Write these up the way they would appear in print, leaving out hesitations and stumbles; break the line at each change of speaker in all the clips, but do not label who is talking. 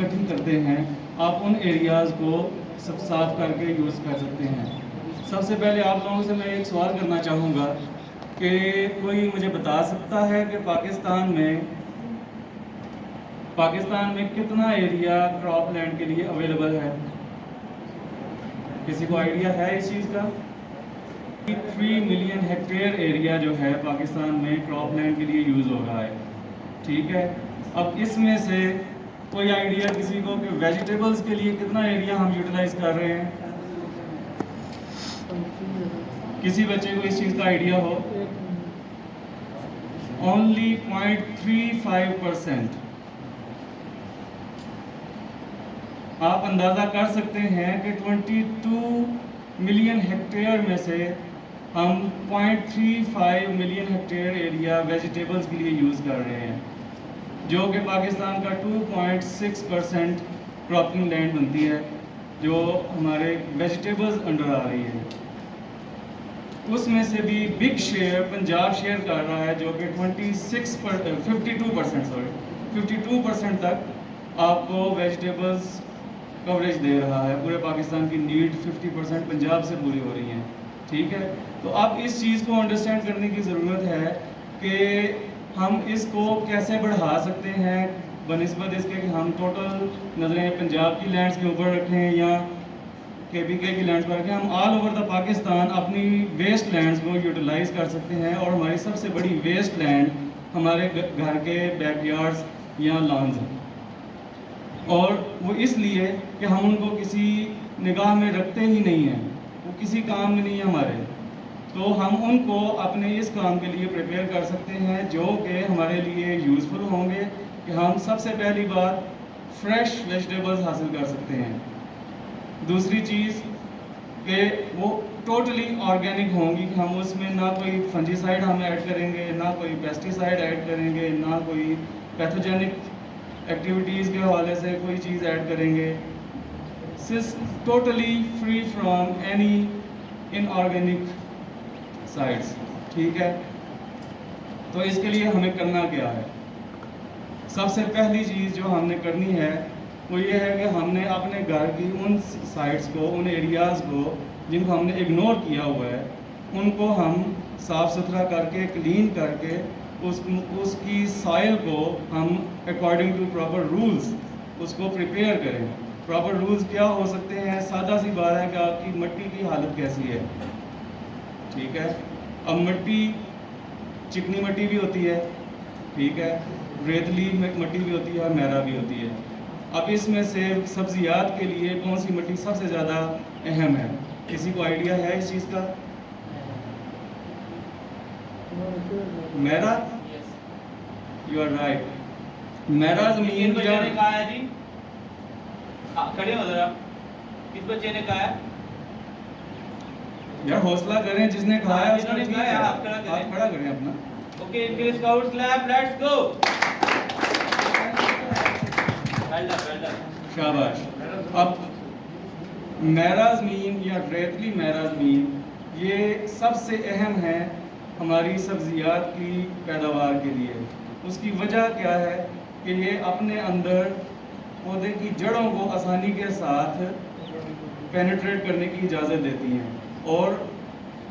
Cutting करते हैं, आप उन एरियाज़ को सब साफ करके यूज़ कर सकते हैं। सबसे पहले आप लोगों से मैं एक सवाल करना चाहूँगा कि कोई मुझे बता सकता है कि पाकिस्तान में कितना एरिया क्रॉप लैंड के लिए अवेलेबल है? किसी को आइडिया है इस चीज़ का? 3 मिलियन हेक्टेयर एरिया जो है पाकिस्तान में क्रॉप लैंड के लिए यूज़ हो रहा है। ठीक है, अब इसमें से कोई आइडिया किसी को कि वेजिटेबल्स के लिए कितना एरिया हम यूटिलाइज कर रहे हैं? किसी बच्चे को इस चीज़ का आइडिया हो? ओनली 0.35%। आप अंदाज़ा कर सकते हैं कि 22 मिलियन हेक्टेयर में से हम 0.35 मिलियन हेक्टेयर एरिया वेजिटेबल्स के लिए यूज़ कर रहे हैं, जो कि पाकिस्तान का 2.6% क्रॉपिंग लैंड बनती है, जो हमारे वेजिटेबल्स अंडर आ रही है। उसमें से भी बिग शेयर पंजाब शेयर कर रहा है, जो कि 52% तक आपको वेजिटेबल्स कवरेज दे रहा है। पूरे पाकिस्तान की नीड 50% पंजाब से पूरी हो रही है। ठीक है, तो अब इस चीज़ को अंडरस्टैंड करने की ज़रूरत है कि हम इसको कैसे बढ़ा सकते हैं बनिस्बत इसके कि हम टोटल नज़रें पंजाब की लैंड्स के ऊपर रखें या KPK की लैंड्स पर रखें। हम ऑल ओवर द पाकिस्तान अपनी वेस्ट लैंड्स को यूटिलाइज़ कर सकते हैं, और हमारी सबसे बड़ी वेस्ट लैंड हमारे घर के बैकयार्ड्स या लॉन्स हैं, और वो इसलिए कि हम उनको किसी निगाह में रखते ही नहीं हैं, वो किसी काम में नहीं है हमारे। तो हम उनको अपने इस काम के लिए प्रिपेयर कर सकते हैं, जो कि हमारे लिए यूज़फुल होंगे, कि हम सबसे पहली बात फ्रेश वेजिटेबल्स हासिल कर सकते हैं। दूसरी चीज़ कि वो टोटली ऑर्गेनिक होंगी, कि हम उसमें ना कोई फंजीसाइड हम ऐड करेंगे, ना कोई पेस्टिसाइड ऐड करेंगे, ना कोई पैथोजेनिक एक्टिविटीज़ के हवाले से कोई चीज़ ऐड करेंगे। Totally free from any inorganic sides. ठीक है, तो इसके लिए हमें करना क्या है? सबसे पहली चीज़ जो हमने करनी है वो ये है कि हमने अपने घर की उन साइट्स को, उन एरियाज़ को जिनको हमने इग्नोर किया हुआ है, उनको हम साफ़ सुथरा करके, क्लीन करके उसकी सॉइल को हम अकॉर्डिंग टू प्रॉपर रूल्स उसको प्रिपेयर करें। प्रॉपर रूल्स क्या हो सकते हैं? सादा सी बात है कि आपकी मिट्टी की हालत कैसी है। ठीक है, अब मिट्टी चिकनी मिट्टी भी होती है, ठीक है, रेतली मिट्टी भी होती है और मैरा भी होती है। अब इसमें से सब्जियात के लिए कौन सी मिट्टी सबसे ज़्यादा अहम है? किसी को आइडिया है इस चीज़ का? Maira? You are right. Maira ज़मीन
बच्चे ने कहा है जी, खड़े हो जरा। किस बच्चे ने कहा है?
यार हौसला करें, जिसने कहा है उसने
जिन्होंने
ठीक
कहा है,
है,
आप खड़ा
खड़ा करें अपना।
ओके, इनके scouts clap, let's go. Well done.
शाबाश। अब मैरा ज़मीन या रेतली मैरा ज़मीन ये सबसे अहम है हमारी सब्जियात की पैदावार के लिए। उसकी वजह क्या है कि ये अपने अंदर पौधे की जड़ों को आसानी के साथ पेनिट्रेट करने की इजाज़त देती हैं, और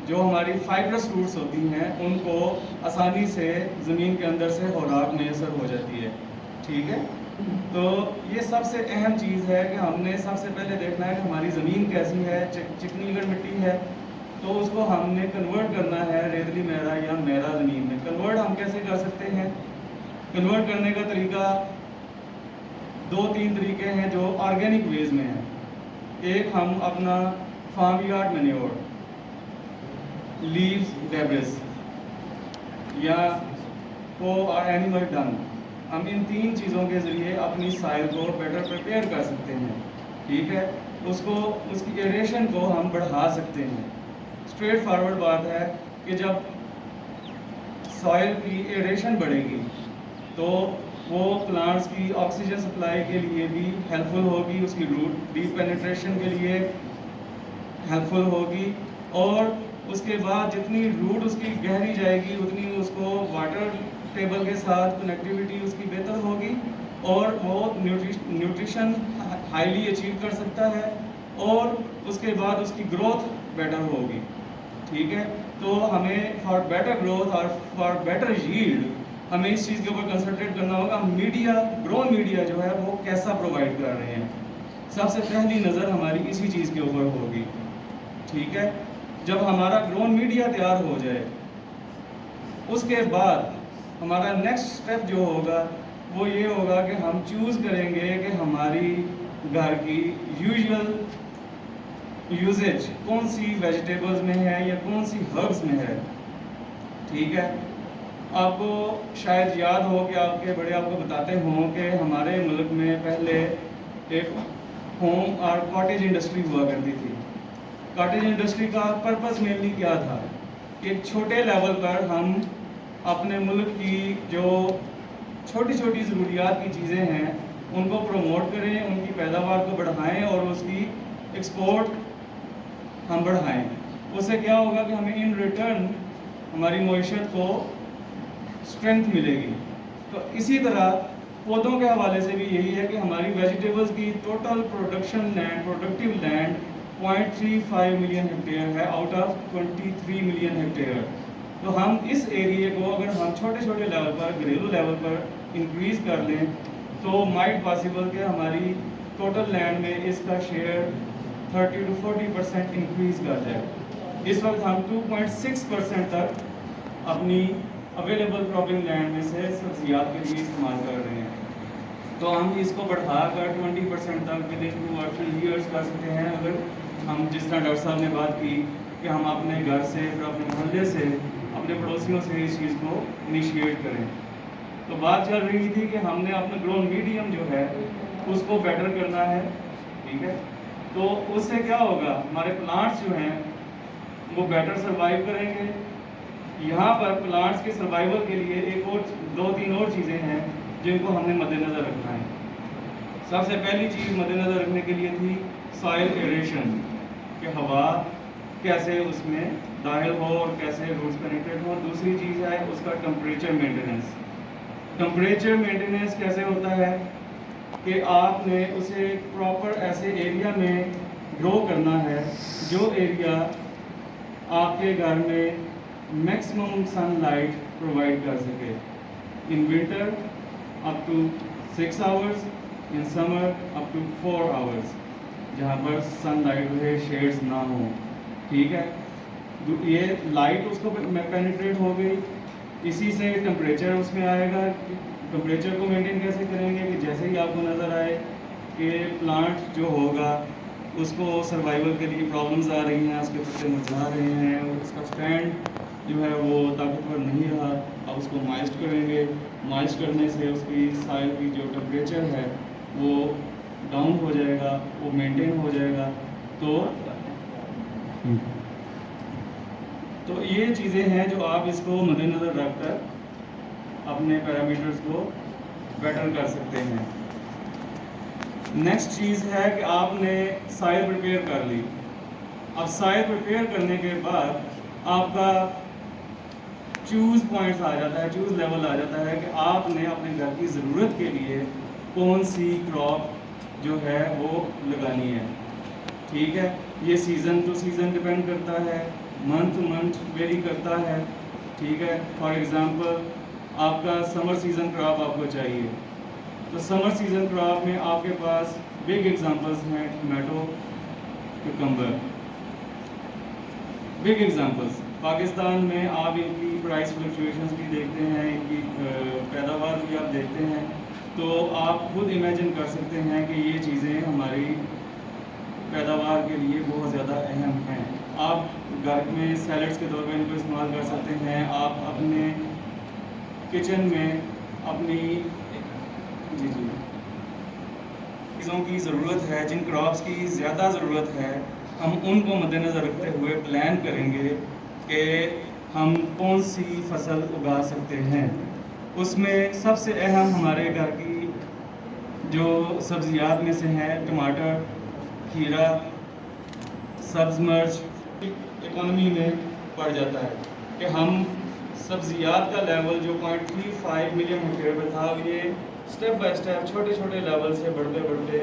जो हमारी फाइब्रस रूट्स होती हैं उनको आसानी से ज़मीन के अंदर से खुराक मैसर हो जाती है। ठीक है, तो ये सबसे अहम चीज़ है कि हमने सबसे पहले देखना है कि हमारी ज़मीन कैसी है। चिकनी अगर मिट्टी है तो उसको हमने कन्वर्ट करना है रेतली मैरा या मैरा ज़मीन में। कन्वर्ट हम कैसे कर सकते हैं? कन्वर्ट करने का तरीका 2-3 तरीके हैं जो ऑर्गेनिक वेज में हैं। एक, हम अपना farm yard manure, leaves debris या को एनिमल डंग, हम इन 3 चीज़ों के ज़रिए अपनी सॉइल को बेटर प्रिपेयर कर सकते हैं। ठीक है, उसकी एरेशन को हम बढ़ा सकते हैं। स्ट्रेट फॉरवर्ड बात है कि जब सॉइल की एरेशन बढ़ेगी तो वो प्लांट्स की ऑक्सीजन सप्लाई के लिए भी हेल्पफुल होगी, उसकी रूट डीप पेनिट्रेशन के लिए हेल्पफुल होगी, और उसके बाद जितनी रूट उसकी गहरी जाएगी उतनी उसको वाटर टेबल के साथ कनेक्टिविटी उसकी बेहतर होगी, और वो न्यूट्रिशन हाईली अचीव कर सकता है और उसके बाद उसकी ग्रोथ बेटर होगी। ठीक है, तो हमें फॉर बेटर ग्रोथ और फॉर बेटर यील्ड हमें इस चीज़ के ऊपर कंसंट्रेट करना होगा। मीडिया, ग्रोन मीडिया जो है वो कैसा प्रोवाइड कर रहे हैं, सबसे पहली नज़र हमारी इसी चीज़ के ऊपर होगी। ठीक है, जब हमारा ग्रोन मीडिया तैयार हो जाए उसके बाद हमारा नेक्स्ट स्टेप जो होगा वो ये होगा कि हम चूज़ करेंगे कि हमारी घर की यूजुअल यूजेज कौन सी वेजिटेबल्स में है या कौन सी हर्ब्स में है। ठीक है, आपको शायद याद हो कि आपके बड़े आपको बताते हों कि हमारे मुल्क में पहले एक होम और कॉटेज इंडस्ट्री हुआ करती थी। कॉटेज इंडस्ट्री का पर्पस मेनली क्या था कि छोटे लेवल पर हम अपने मुल्क की जो छोटी छोटी ज़रूरियात की चीज़ें हैं उनको प्रमोट करें, उनकी पैदावार को बढ़ाएं और उसकी एक्सपोर्ट हम बढ़ाएं। उससे क्या होगा कि हमें इन रिटर्न हमारी मईशत को स्ट्रेंथ मिलेगी। तो इसी तरह पौधों के हवाले से भी यही है कि हमारी वेजिटेबल्स की total production land, productive land 0.35 million hectare है आउट ऑफ 23 मिलियन हेक्टेयर। तो हम इस एरिए को अगर हम छोटे छोटे लेवल पर, घरेलू लेवल पर इंक्रीज़ कर लें तो माइट पॉसिबल कि हमारी टोटल लैंड में इसका शेयर 30 to 40% इंक्रीज़ कर जाए। इस वक्त हम 2.6% तक अपनी अवेलेबल क्रॉपिंग लैंड में से सब्जियात के लिए इस्तेमाल कर रहे हैं। तो हम इसको बढ़ाकर 20% तक विद इन 2 or 3 ईयर्स कर सकते हैं अगर हम, जिस तरह डॉक्टर साहब ने बात की कि हम अपने घर से, फिर अपने मोहल्ले से, अपने पड़ोसियों से इस चीज़ को इनिशिएट करें। तो बात चल रही थी कि हमने अपना ग्रोन मीडियम जो है उसको बेटर करना है। ठीक है, तो उससे क्या होगा, हमारे प्लांट्स जो हैं वो बेटर सर्वाइव करेंगे। यहाँ पर प्लांट्स के सर्वाइवल के लिए एक और 2-3 और चीज़ें हैं जिनको हमने मद्देनज़र रखना है। सबसे पहली चीज़ मद्देनज़र रखने के लिए थी सॉइल एरेशन, कि हवा कैसे उसमें दाखिल हो और कैसे रूट्स पेनिट्रेट हो। दूसरी चीज़ है उसका टेम्परेचर मेंटेनेंस। टेम्परेचर मेंटेनेंस कैसे होता है कि आपने उसे प्रॉपर ऐसे एरिया में ग्रो करना है जो एरिया आपके घर में मैक्सिमम सनलाइट प्रोवाइड कर सके। In winter up to 6 hours, in summer up to 4 hours, जहाँ पर सनलाइट रहे, शेड्स ना हो। ठीक है, ये लाइट उसको पेनिट्रेट हो गई, इसी से टेम्परेचर उसमें आएगा। टेम्परेचर को मेंटेन कैसे करेंगे कि जैसे ही आपको नज़र आए कि प्लांट जो होगा उसको सर्वाइवल के लिए प्रॉब्लम्स आ रही हैं, उसके पत्ते मुरझा रहे हैं, उसका स्टैंड जो है वो ताकतवर नहीं रहा, अब उसको मॉइस्ट करेंगे। मॉइस्ट करने से उसकी सॉइल की जो टेम्परेचर है वो डाउन हो जाएगा, वो मेंटेन हो जाएगा। तो ये चीज़ें हैं जो आप इसको मद्देनज़र रखकर अपने पैरामीटर्स को बेटर कर सकते हैं। नेक्स्ट चीज़ है कि आपने सॉइल प्रिपेयर कर ली। अब सॉइल प्रिपेयर करने के बाद आपका चूज़ पॉइंट्स आ जाता है, चूज़ लेवल आ जाता है कि आपने अपने घर की ज़रूरत के लिए कौन सी क्रॉप जो है वो लगानी है। ठीक है, ये सीज़न टू सीज़न डिपेंड करता है, मंथ टू मंथ वेरी करता है। ठीक है, फॉर एग्ज़ाम्पल आपका समर सीज़न क्रॉप आपको चाहिए, तो समर सीज़न क्रॉप में आपके पास बिग एग्जांपल्स हैं tomato, cucumber, big examples. Pakistan में आप इनकी प्राइस फ्लक्चुएशंस भी देखते हैं, इनकी पैदावार भी आप देखते हैं, तो आप खुद इमेजिन कर सकते हैं कि ये चीज़ें हमारी पैदावार के लिए बहुत ज़्यादा अहम हैं। आप घर में सैलड्स के तौर पर इनको इस्तेमाल कर सकते हैं। आप अपने किचन में अपनी चीज़ों की ज़रूरत है, जिन क्रॉप्स की ज़्यादा ज़रूरत है, हम उनको मद्देनज़र रखते हुए प्लान करेंगे कि हम कौन सी फसल उगा सकते हैं। उसमें सबसे अहम हमारे घर की जो सब्ज़ियात में से हैं टमाटर, खीरा, सब्ज़ मिर्च इकोनॉमी में पड़ जाता है कि हम सब्ज़ियात का लेवल जो 0.35 मिलियन हेक्टेयर पर था, ये स्टेप बाय स्टेप छोटे छोटे लेवल से बढ़ते बढ़ते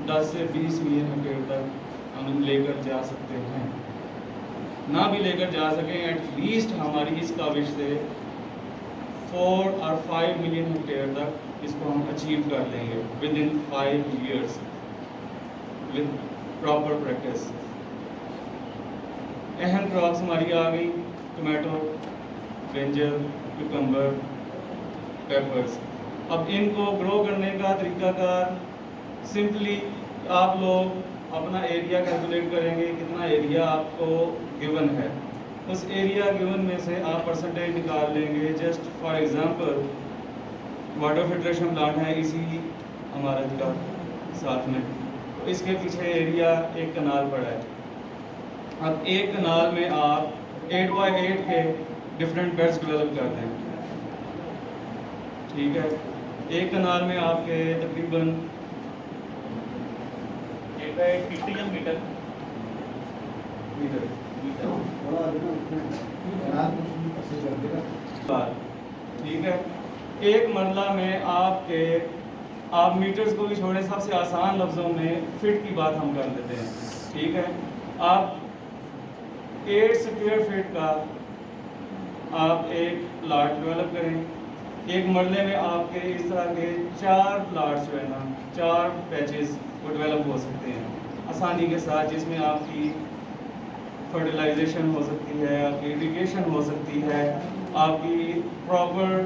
10 से 20 मिलियन हेक्टेयर तक हम लेकर जा सकते हैं। ना भी लेकर जा सकें, एटलीस्ट हमारी इस काविश से 4 और 5 मिलियन हेक्टेयर तक इसको हम अचीव कर लेंगे with in 5 years with proper practice. अहम क्रॉप्स हमारी आ गई, टोमेटो, ब्रिंजल, क्यूकम्बर, पेपर्स। अब इनको ग्रो करने का तरीकाकार सिंपली आप लोग अपना एरिया कैलकुलेट करेंगे, कितना एरिया आपको गिवन है, उस एरिया गिवन में से आप परसेंटेज निकाल लेंगे। Just for example water filtration plant है इसी हमारा जिला साथ में, तो इसके पीछे एरिया एक कनाल पड़ा है। अब एक कनाल में आप 8x8 के डिफरेंट बेड्स डेवलप कर दें, ठीक है। एक कनाल में आपके तकरीबन
50 या मीटर
ठीक है। एक मरला में आपके आप मीटर्स को भी छोड़ें, सबसे आसान लफ्ज़ों में फिट की बात हम कर लेते हैं, ठीक है। आप 8 स्क्वायर फीट का आप एक प्लाट डेवलप करें। एक मरले में आपके इस तरह के 4 प्लाट्स जो है ना, 4 पैचेस वो डेवलप हो सकते हैं आसानी के साथ, जिसमें आपकी फर्टिलाइजेशन हो सकती है, आपकी इरिगेशन हो सकती है, आपकी प्रॉपर